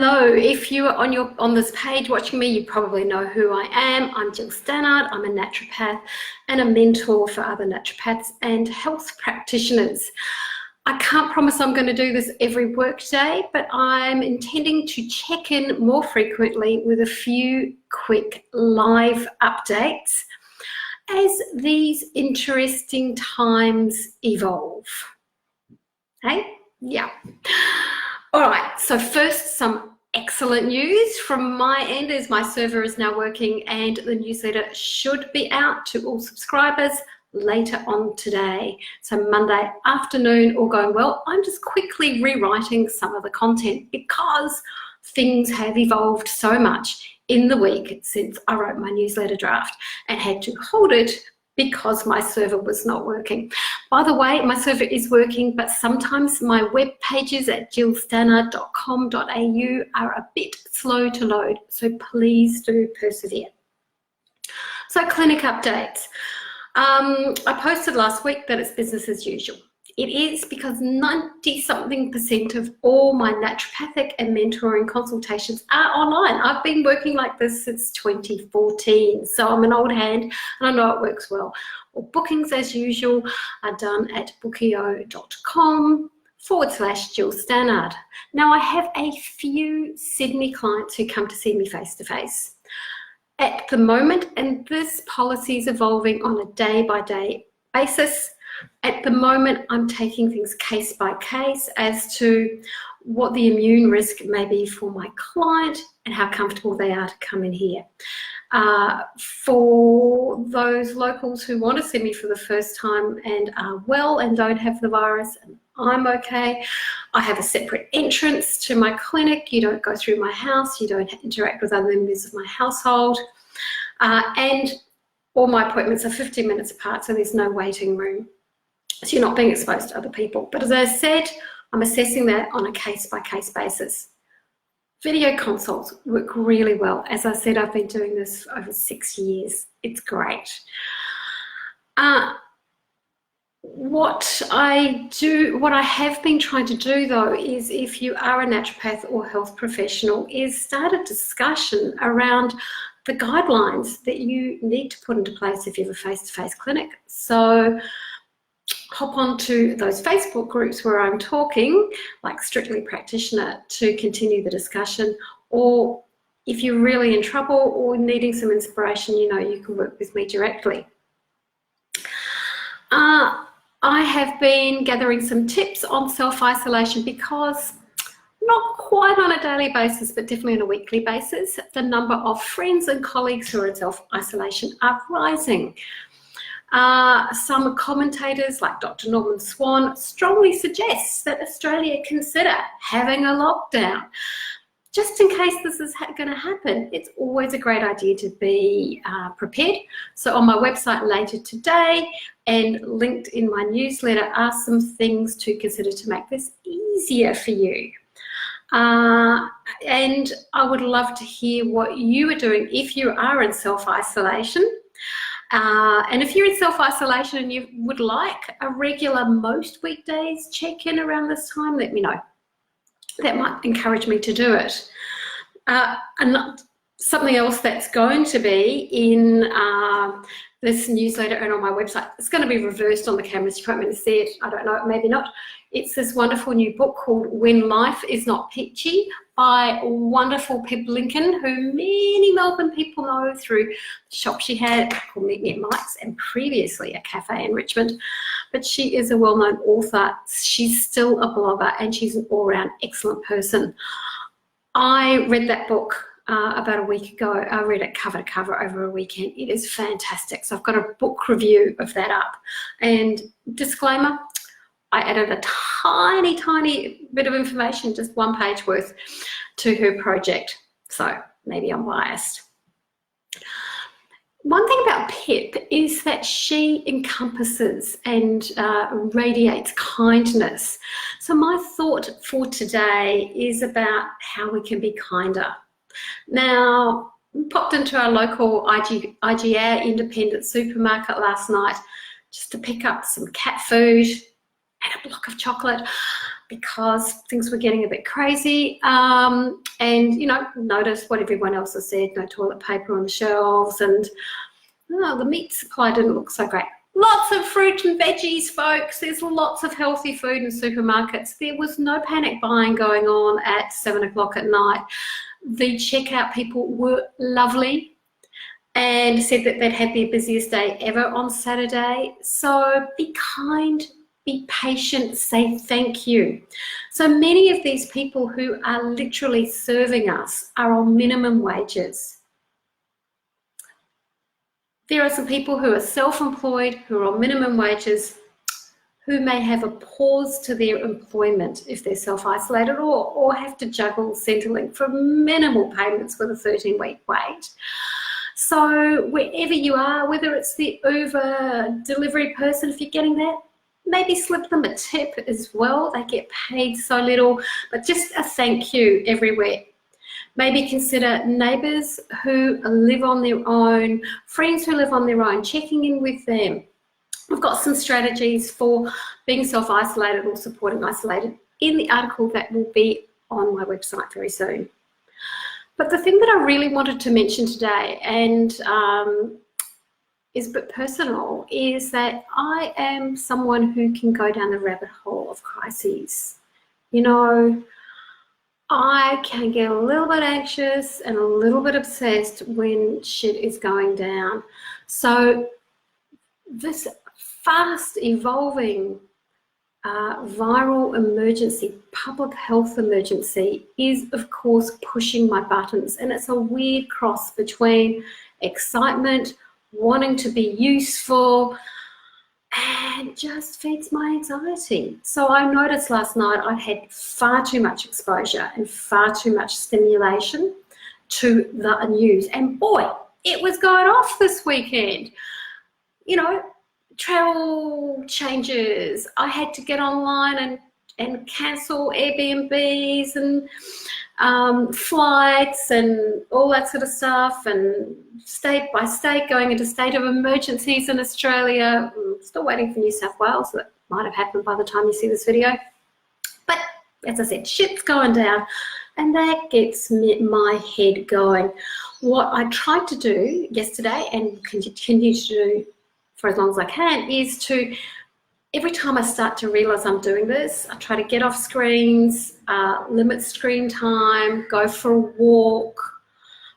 Hello, if you are on this page watching me, you probably know who I am. I'm Gill Stannard. I'm a naturopath and a mentor for other naturopaths and health practitioners. I can't promise I'm going to do this every workday, but I'm intending to check in more frequently with a few quick live updates as these interesting times evolve. Hey? Yeah. All right, so first, some excellent news from my end is my server is now working and the newsletter should be out to all subscribers later on today. So Monday afternoon, all going well. I'm just quickly rewriting some of the content because things have evolved so much in the week since I wrote my newsletter draft and had to hold it because my server was not working. By the way, my server is working, but sometimes my web pages at gillstannard.com.au are a bit slow to load, so please do persevere. So clinic updates. I posted last week that it's business as usual. It is because 90-something% of all my naturopathic and mentoring consultations are online. I've been working like this since 2014, so I'm an old hand and I know it works well. All bookings as usual are done at bookio.com/Gill Stannard. Now I have a few Sydney clients who come to see me face to face. At the moment, and this policy is evolving on a day-by-day basis, at the moment, I'm taking things case by case as to what the immune risk may be for my client and how comfortable they are to come in here. For those locals who want to see me for the first time and are well and don't have the virus, and I'm okay, I have a separate entrance to my clinic. You don't go through my house, you don't interact with other members of my household, and all my appointments are 15 minutes apart, so there's no waiting room. So you're not being exposed to other people. But as I said, I'm assessing that on a case-by-case basis. Video consults work really well. As I said, I've been doing this for over 6 years. It's great. What I have been trying to do though is, if you are a naturopath or health professional, is start a discussion around the guidelines that you need to put into place if you have a face-to-face clinic. So hop onto those Facebook groups where I'm talking, like Strictly Practitioner, to continue the discussion. Or if you're really in trouble or needing some inspiration, you know, you can work with me directly. I have been gathering some tips on self-isolation because, not quite on a daily basis, but definitely on a weekly basis, the number of friends and colleagues who are in self-isolation are rising. Some commentators, like Dr. Norman Swan, strongly suggests that Australia consider having a lockdown. Just in case this is going to happen, it's always a great idea to be prepared. So on my website later today and linked in my newsletter are some things to consider to make this easier for you. And I would love to hear what you are doing if you are in self-isolation. And if you're in self-isolation and you would like a regular, most weekdays check-in around this time, let me know. That might encourage me to do it. And something else that's going to be in this newsletter and on my website, it's going to be reversed on the cameras. You won't be able to see it. I don't know, maybe not. It's this wonderful new book called When Life Is Not Peachy by wonderful Pip Lincoln, who many Melbourne people know through the shop she had called Meet Me at Mike's and previously a cafe in Richmond. But she is a well-known author. She's still a blogger and she's an all-round excellent person. I read that book about a week ago. I read it cover to cover over a weekend. It is fantastic. So I've got a book review of that up. And disclaimer, I added a tiny, tiny bit of information, just 1 page worth, to her project. So maybe I'm biased. One thing about Pip is that she encompasses and radiates kindness. So my thought for today is about how we can be kinder. Now, we popped into our local IGA independent supermarket last night just to pick up some cat food and a block of chocolate. because things were getting a bit crazy. And, you know, notice what everyone else has said, no toilet paper on the shelves, and the meat supply didn't look so great. Lots of fruit and veggies, folks. There's lots of healthy food in supermarkets. There was no panic buying going on at 7 o'clock at night. The checkout people were lovely and said that they'd had their busiest day ever on Saturday. So be kind, be patient, say thank you. So many of these people who are literally serving us are on minimum wages. There are some people who are self-employed, who are on minimum wages, who may have a pause to their employment if they're self-isolated, or have to juggle Centrelink for minimal payments with a 13-week wait. So wherever you are, whether it's the Uber delivery person, if you're getting that, maybe slip them a tip as well. They get paid so little, but just a thank you everywhere. Maybe consider neighbours who live on their own, friends who live on their own, checking in with them. We've got some strategies for being self-isolated or supporting isolated in the article that will be on my website very soon. But the thing that I really wanted to mention today, and is a bit personal, is that I am someone who can go down the rabbit hole of crises. You know, I can get a little bit anxious and a little bit obsessed when shit is going down. So this fast evolving viral emergency, public health emergency, is of course pushing my buttons, and it's a weird cross between excitement, wanting to be useful, and just feeds my anxiety. So I noticed last night I had far too much exposure and far too much stimulation to the news. And boy, it was going off this weekend. You know, travel changes. I had to get online and cancel Airbnbs and flights and all that sort of stuff, and state by state going into state of emergencies in Australia. I'm still waiting for New South Wales. That might have happened by the time you see this video. But as I said, shit's going down, and that gets my head going. What I tried to do yesterday, and continue to do for as long as I can, is to, every time I start to realize I'm doing this, I try to get off screens, limit screen time, go for a walk,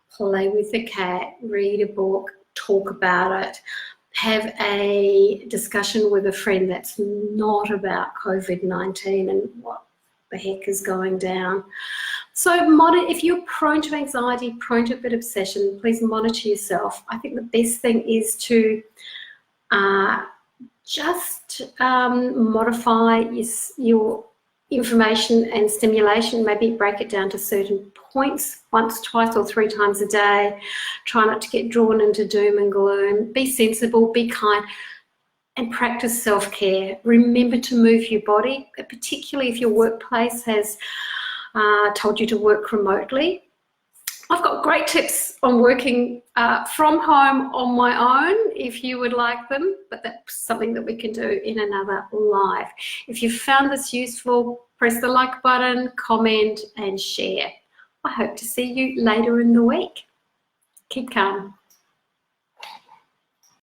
play with the cat, read a book, talk about it, have a discussion with a friend that's not about COVID-19 and what the heck is going down. So if you're prone to anxiety, prone to a bit of obsession, please monitor yourself. I think the best thing is to just modify your information and stimulation. Maybe break it down to certain points, once, twice, or 3 times a day. Try not to get drawn into doom and gloom. Be sensible, be kind, and practice self-care. Remember to move your body, particularly if your workplace has told you to work remotely. I've got great tips on working from home on my own if you would like them, but that's something that we can do in another live. If you found this useful, press the like button, comment, and share. I hope to see you later in the week. Keep calm.